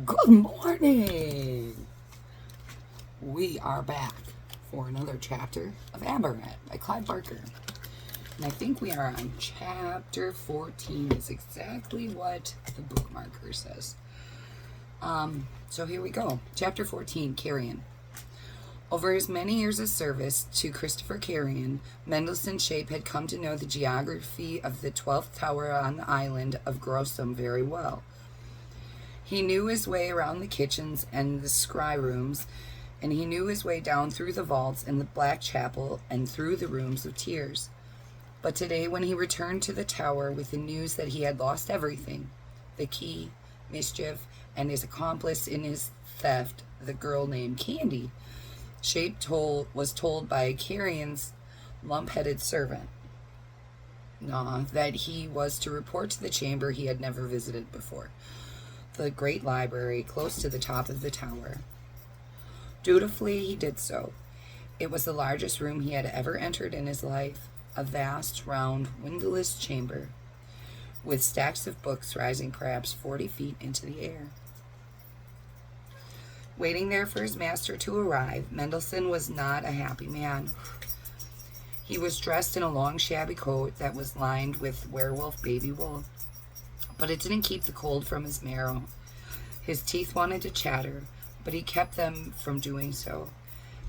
Good morning! We are back for another chapter of ABARAT by Clive Barker. And I think we are on chapter 14 is exactly what the bookmarker says. So here we go. Chapter 14, Carrion. Over his many years of service to Christopher Carrion, Mendelssohn Shape had come to know the geography of the 12th tower on the island of Grossum very well. He knew his way around the kitchens and the scry rooms, and he knew his way down through the vaults and the black chapel and through the rooms of tears. But today, when he returned to the tower with the news that he had lost everything, the key, mischief, and his accomplice in his theft, the girl named Candy, Shape was told by Carrion's lump-headed servant that he was to report to the chamber he had never visited before, the great library close to the top of the tower. Dutifully he did so. It was the largest room he had ever entered in his life, a vast, round, windowless chamber, with stacks of books rising perhaps 40 feet into the air. Waiting there for his master to arrive, Mendelssohn was not a happy man. He was dressed in a long shabby coat that was lined with werewolf baby wool, but it didn't keep the cold from his marrow. His teeth wanted to chatter, but he kept them from doing so.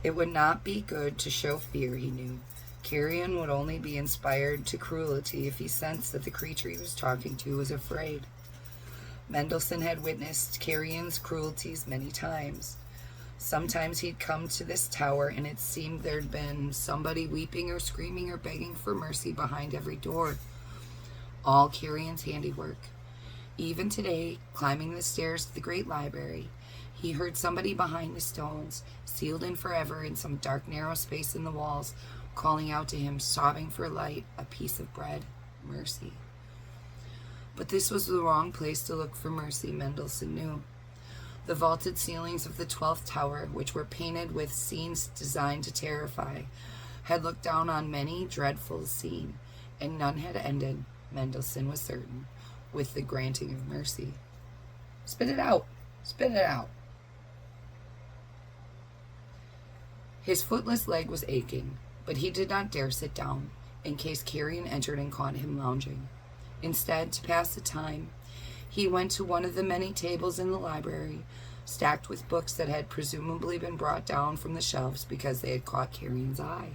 It would not be good to show fear, he knew. Carrion would only be inspired to cruelty if he sensed that the creature he was talking to was afraid. Mendelssohn had witnessed Carrion's cruelties many times. Sometimes he'd come to this tower and it seemed there'd been somebody weeping or screaming or begging for mercy behind every door. All Carrion's handiwork. Even today, climbing the stairs to the great library, he heard somebody behind the stones, sealed in forever in some dark, narrow space in the walls, calling out to him, sobbing for light, a piece of bread, mercy. But this was the wrong place to look for mercy, Mendelssohn knew. The vaulted ceilings of the 12th tower, which were painted with scenes designed to terrify, had looked down on many dreadful scenes, and none had ended, Mendelssohn was certain, with the granting of mercy. Spit it out! Spit it out! His footless leg was aching, but he did not dare sit down, in case Carrion entered and caught him lounging. Instead, to pass the time, he went to one of the many tables in the library, stacked with books that had presumably been brought down from the shelves because they had caught Carrion's eye.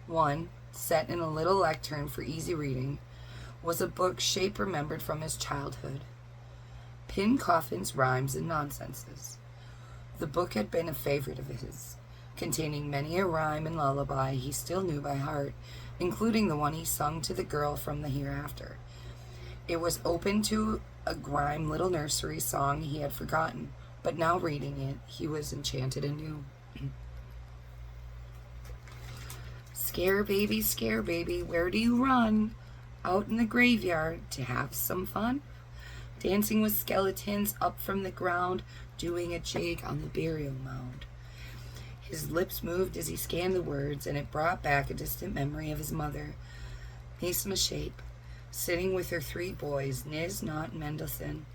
One, set in a little lectern for easy reading, was a book Shape remembered from his childhood, Pin Coffin's Rhymes and Nonsenses. The book had been a favorite of his, containing many a rhyme and lullaby he still knew by heart, including the one he sung to the girl from the hereafter. It was open to a grime little nursery song he had forgotten, but now reading it, he was enchanted anew. Scare baby, where do you run? Out in the graveyard to have some fun? Dancing with skeletons up from the ground, doing a jig on the burial mound. His lips moved as he scanned the words, and it brought back a distant memory of his mother, Misma Shape, sitting with her 3 boys, Nis, Not, and Mendelssohn,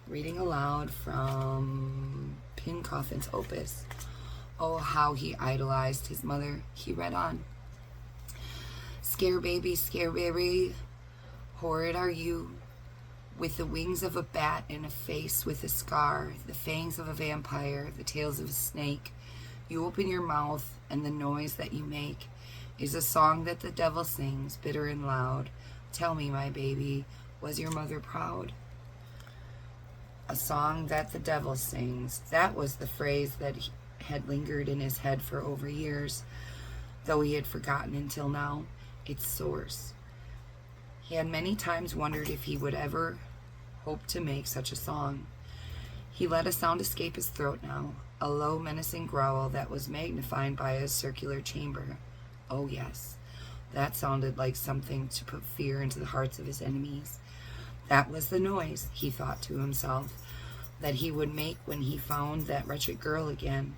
reading aloud from Pin Coffin's opus. Oh, how he idolized his mother. He read on. Scare baby, horrid are you, with the wings of a bat and a face with a scar, the fangs of a vampire, the tails of a snake. You open your mouth, and the noise that you make is a song that the devil sings, bitter and loud. Tell me, my baby, was your mother proud? A song that the devil sings. That was the phrase that had lingered in his head for over years, though he had forgotten until now its source. He had many times wondered if he would ever hope to make such a song. He let a sound escape his throat now, a low, menacing growl that was magnified by a circular chamber. Oh, yes, that sounded like something to put fear into the hearts of his enemies. That was the noise, he thought to himself, that he would make when he found that wretched girl again,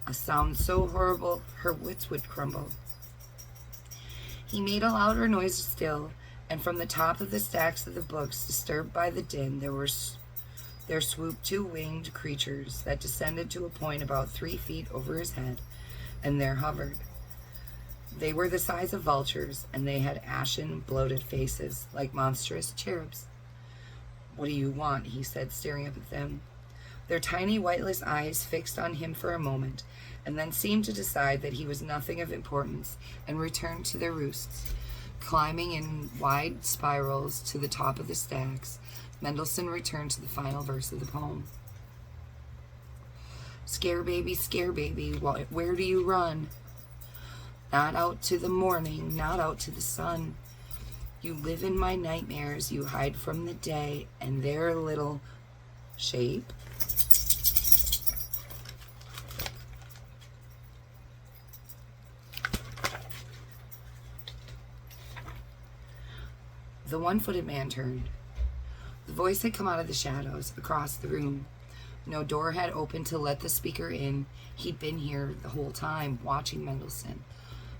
a sound so horrible her wits would crumble. He made a louder noise still, and from the top of the stacks of the books, disturbed by the din, there swooped two winged creatures that descended to a point about 3 feet over his head, and there hovered. They were the size of vultures, and they had ashen, bloated faces, like monstrous cherubs. "What do you want?" he said, staring up at them. Their tiny, whiteless eyes fixed on him for a moment, and then seemed to decide that he was nothing of importance, and returned to their roosts. Climbing in wide spirals to the top of the stacks, Mendelssohn returned to the final verse of the poem. Scare baby, where do you run? Not out to the morning, not out to the sun. You live in my nightmares, you hide from the day, and their little shape. The one-footed man turned. The voice had come out of the shadows across the room. No door had opened to let the speaker in. He'd been here the whole time, watching Mendelssohn,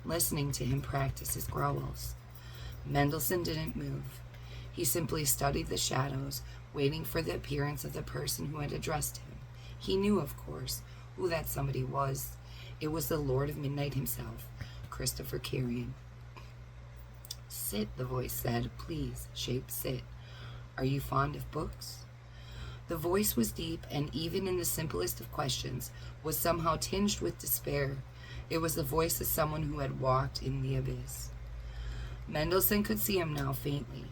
listening to him practice his growls. Mendelssohn didn't move. He simply studied the shadows, waiting for the appearance of the person who had addressed him. He knew, of course, who that somebody was. It was the Lord of Midnight himself, Christopher Carrion. Sit, the voice said. Please, shape, sit. Are you fond of books? The voice was deep, and even in the simplest of questions, was somehow tinged with despair. It was the voice of someone who had walked in the abyss. Mendelssohn could see him now faintly.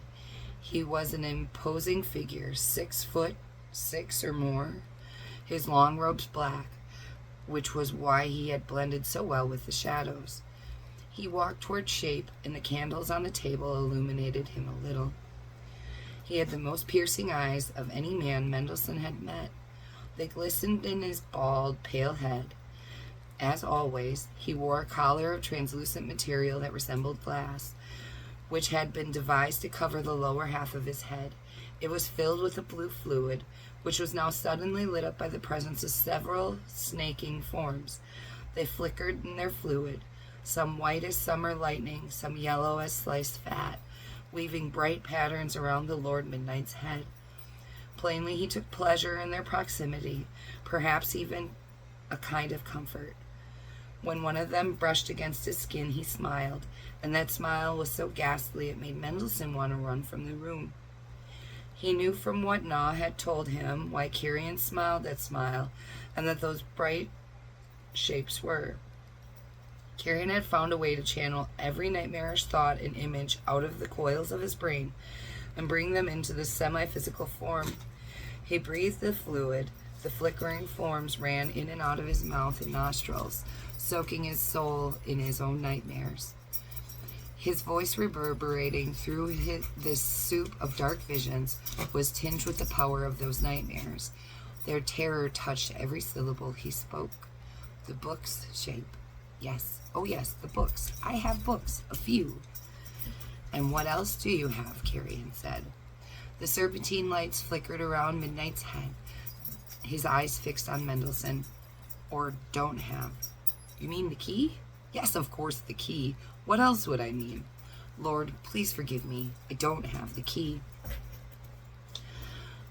He was an imposing figure, 6'6" or more, his long robes black, which was why he had blended so well with the shadows. He walked toward Shape, and the candles on the table illuminated him a little. He had the most piercing eyes of any man Mendelssohn had met. They glistened in his bald, pale head. As always, he wore a collar of translucent material that resembled glass, which had been devised to cover the lower half of his head. It was filled with a blue fluid, which was now suddenly lit up by the presence of several snaking forms. They flickered in their fluid, some white as summer lightning, some yellow as sliced fat, weaving bright patterns around the Lord Midnight's head. Plainly he took pleasure in their proximity, perhaps even a kind of comfort. When one of them brushed against his skin, he smiled, and that smile was so ghastly it made Mendelssohn want to run from the room. He knew from what Na had told him why Carrion smiled that smile, and that those bright shapes were. Carrion had found a way to channel every nightmarish thought and image out of the coils of his brain and bring them into the semi-physical form. He breathed the fluid. The flickering forms ran in and out of his mouth and nostrils, soaking his soul in his own nightmares. His voice, reverberating through this soup of dark visions, was tinged with the power of those nightmares. Their terror touched every syllable he spoke. The books, Shape. Yes, oh yes, the books. I have books, a few. And what else do you have? Carrion said. The serpentine lights flickered around Midnight's head, his eyes fixed on Mendelssohn. Or don't have. You mean the key? Yes, of course, the key. What else would I mean? Lord, please forgive me. I don't have the key.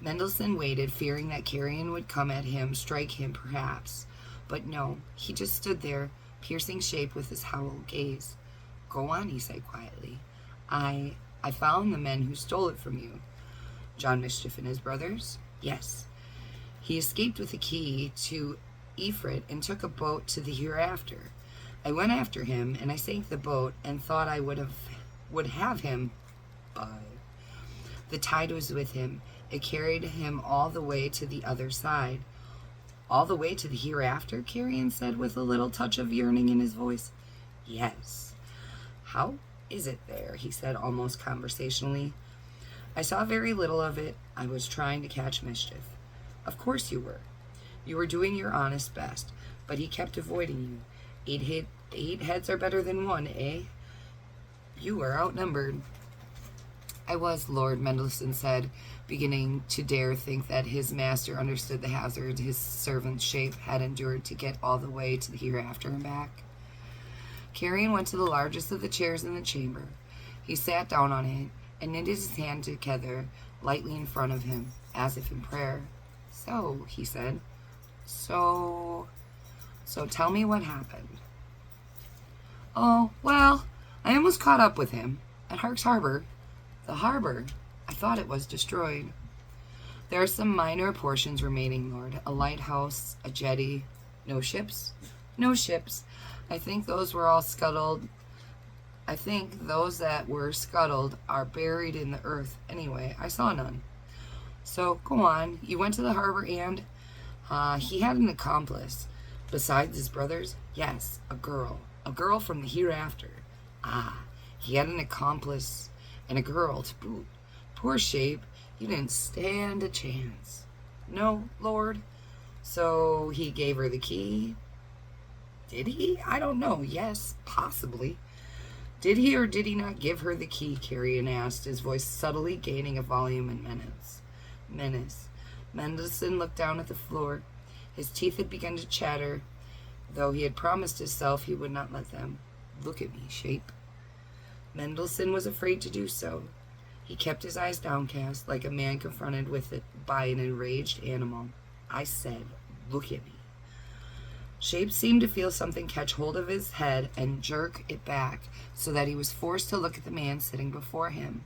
Mendelssohn waited, fearing that Carrion would come at him, strike him perhaps. But no, he just stood there, piercing Shape with his howl gaze. Go on, he said quietly. I found the men who stole it from you. John Mischief and his brothers? Yes. He escaped with the key to Ifrit and took a boat to the hereafter. I went after him, and I sank the boat and thought I would have him, but the tide was with him. It carried him all the way to the other side. All the way to the hereafter, Carrion said with a little touch of yearning in his voice. Yes. How is it there? He said almost conversationally. I saw very little of it. I was trying to catch Mischief. Of course you were. You were doing your honest best, but he kept avoiding you. Eight heads are better than one, eh? You were outnumbered. I was, Lord, Mendelssohn said, beginning to dare think that his master understood the hazard his servant Shape had endured to get all the way to the hereafter and back. Carrion went to the largest of the chairs in the chamber. He sat down on it, and knit his hand together lightly in front of him, as if in prayer. So, he said, so tell me what happened. Oh, well, I almost caught up with him at Hark's Harbor. The harbor, I thought it was destroyed. There are some minor portions remaining, Lord. A lighthouse, a jetty. No ships? No ships. I think those were all scuttled. I think those that were scuttled are buried in the earth. Anyway, I saw none. So, go on. You went to the harbor and... he had an accomplice. Besides his brothers? Yes, a girl. A girl from the hereafter. He had an accomplice and a girl to boot. Poor Shape. He didn't stand a chance. No, Lord. So he gave her the key? Did he? I don't know. Yes, possibly. Did he or did he not give her the key? Carrion asked, his voice subtly gaining a volume and menace. Mendelssohn looked down at the floor. His teeth had begun to chatter, though he had promised himself he would not let them. Look at me, Shape. Mendelssohn was afraid to do so. He kept his eyes downcast, like a man confronted by an enraged animal. I said, look at me. Shape seemed to feel something catch hold of his head and jerk it back, so that he was forced to look at the man sitting before him.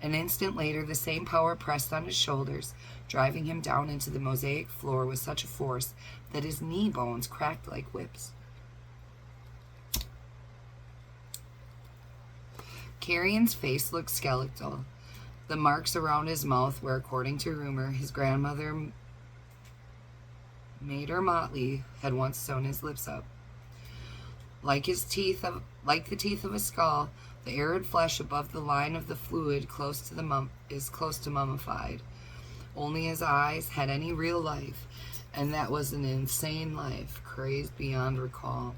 An instant later, the same power pressed on his shoulders, driving him down into the mosaic floor with such a force that his knee bones cracked like whips. Carrion's face looked skeletal. The marks around his mouth where, according to rumor, his grandmother Mater Motley had once sewn his lips up. Like the teeth of a skull, the arid flesh above the line of the fluid is close to mummified. Only his eyes had any real life, and that was an insane life, crazed beyond recall.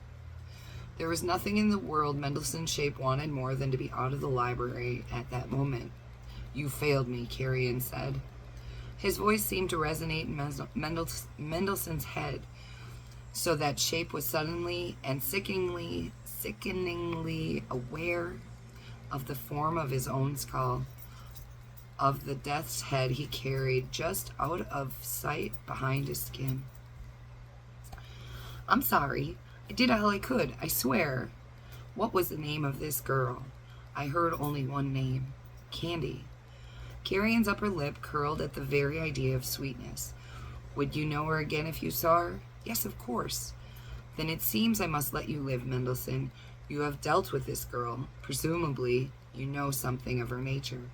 There was nothing in the world Mendelssohn's Shape wanted more than to be out of the library at that moment. You failed me, Carrion said. His voice seemed to resonate in Mendelssohn's head, so that Shape was suddenly and sickeningly aware of the form of his own skull, of the death's head he carried just out of sight behind his skin. I'm sorry. I did all I could, I swear. What was the name of this girl? I heard only one name. Candy. Carrion's upper lip curled at the very idea of sweetness. Would you know her again if you saw her? Yes, of course. Then it seems I must let you live, Mendelssohn. You have dealt with this girl. Presumably, you know something of her nature.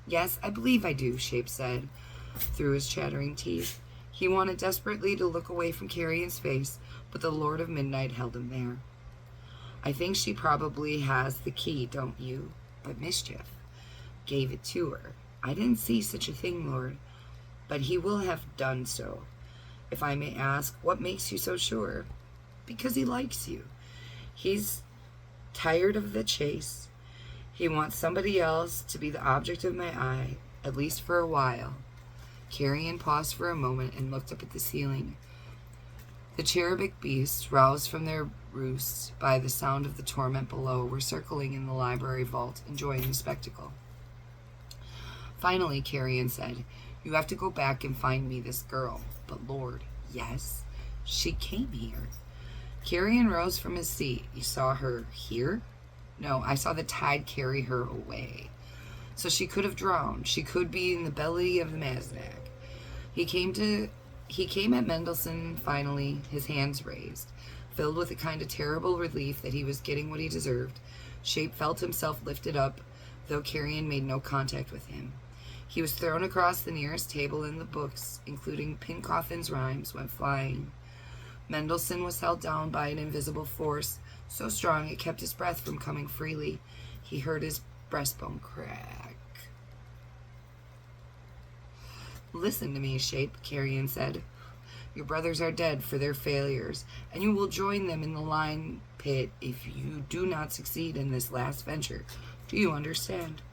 Yes, I believe I do, Shape said, through his chattering teeth. He wanted desperately to look away from Carrion's face, but the Lord of Midnight held him there. I think she probably has the key, don't you? But Mischief gave it to her. I didn't see such a thing, Lord, but he will have done so. If I may ask, what makes you so sure? Because he likes you. He's tired of the chase. He wants somebody else to be the object of my eye, at least for a while. Carrion paused for a moment and looked up at the ceiling. The cherubic beasts, roused from their roosts by the sound of the torment below, were circling in the library vault, enjoying the spectacle. Finally, Carrion said, you have to go back and find me this girl. But Lord, yes, she came here. Carrion rose from his seat. You saw her here? No, I saw the tide carry her away. So she could have drowned. She could be in the belly of the Mazdak. He came at Mendelssohn finally, his hands raised, filled with a kind of terrible relief that he was getting what he deserved. Shape felt himself lifted up, though Carrion made no contact with him. He was thrown across the nearest table, and the books, including Pincoffin's rhymes, went flying. Mendelssohn was held down by an invisible force, so strong it kept his breath from coming freely. He heard his breastbone crack. Listen to me, Shape, Carrion said. Your brothers are dead for their failures, and you will join them in the lion pit if you do not succeed in this last venture. Do you understand?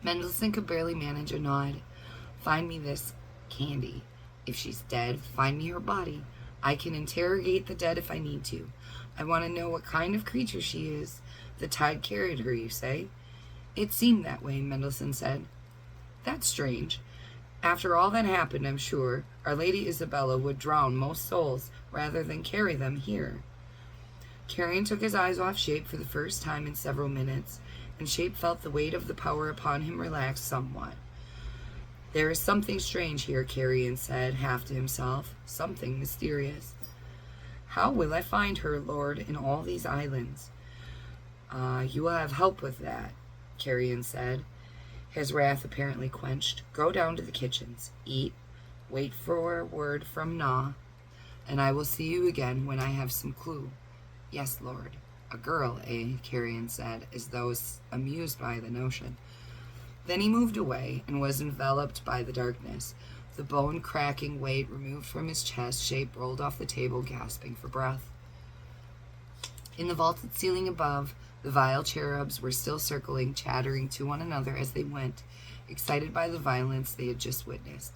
Mendelssohn could barely manage a nod. Find me this Candy. If she's dead, find me her body. I can interrogate the dead if I need to. I want to know what kind of creature she is. The tide carried her, you say? It seemed that way, Mendelssohn said. That's strange. After all that happened, I'm sure Our Lady Isabella would drown most souls rather than carry them here. Carrion took his eyes off Shape for the first time in several minutes, and Shape felt the weight of the power upon him relax somewhat. There is something strange here, Carrion said, half to himself, something mysterious. How will I find her, Lord, in all these islands? You will have help with that, Carrion said, his wrath apparently quenched. Go down to the kitchens, eat, wait for word from Na, and I will see you again when I have some clue. Yes, Lord. A girl, eh? Carrion said, as though amused by the notion. Then he moved away and was enveloped by the darkness. The bone-cracking weight removed from his chest, Shape rolled off the table, gasping for breath. In the vaulted ceiling above, the vile cherubs were still circling, chattering to one another as they went, excited by the violence they had just witnessed.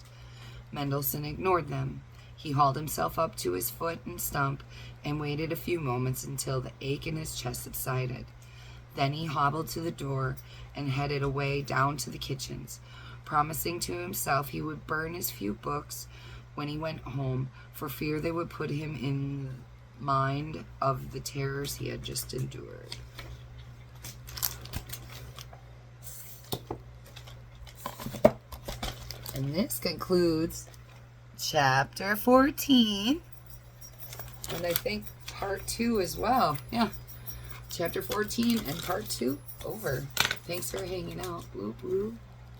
Mendelssohn ignored them. He hauled himself up to his foot and stump and waited a few moments until the ache in his chest subsided. Then he hobbled to the door and headed away down to the kitchens, promising to himself he would burn his few books when he went home, for fear they would put him in mind of the terrors he had just endured. And this concludes chapter 14. And I think part 2 as well. Yeah. Chapter 14 and part 2 over. Thanks for hanging out. Whoop, whoop.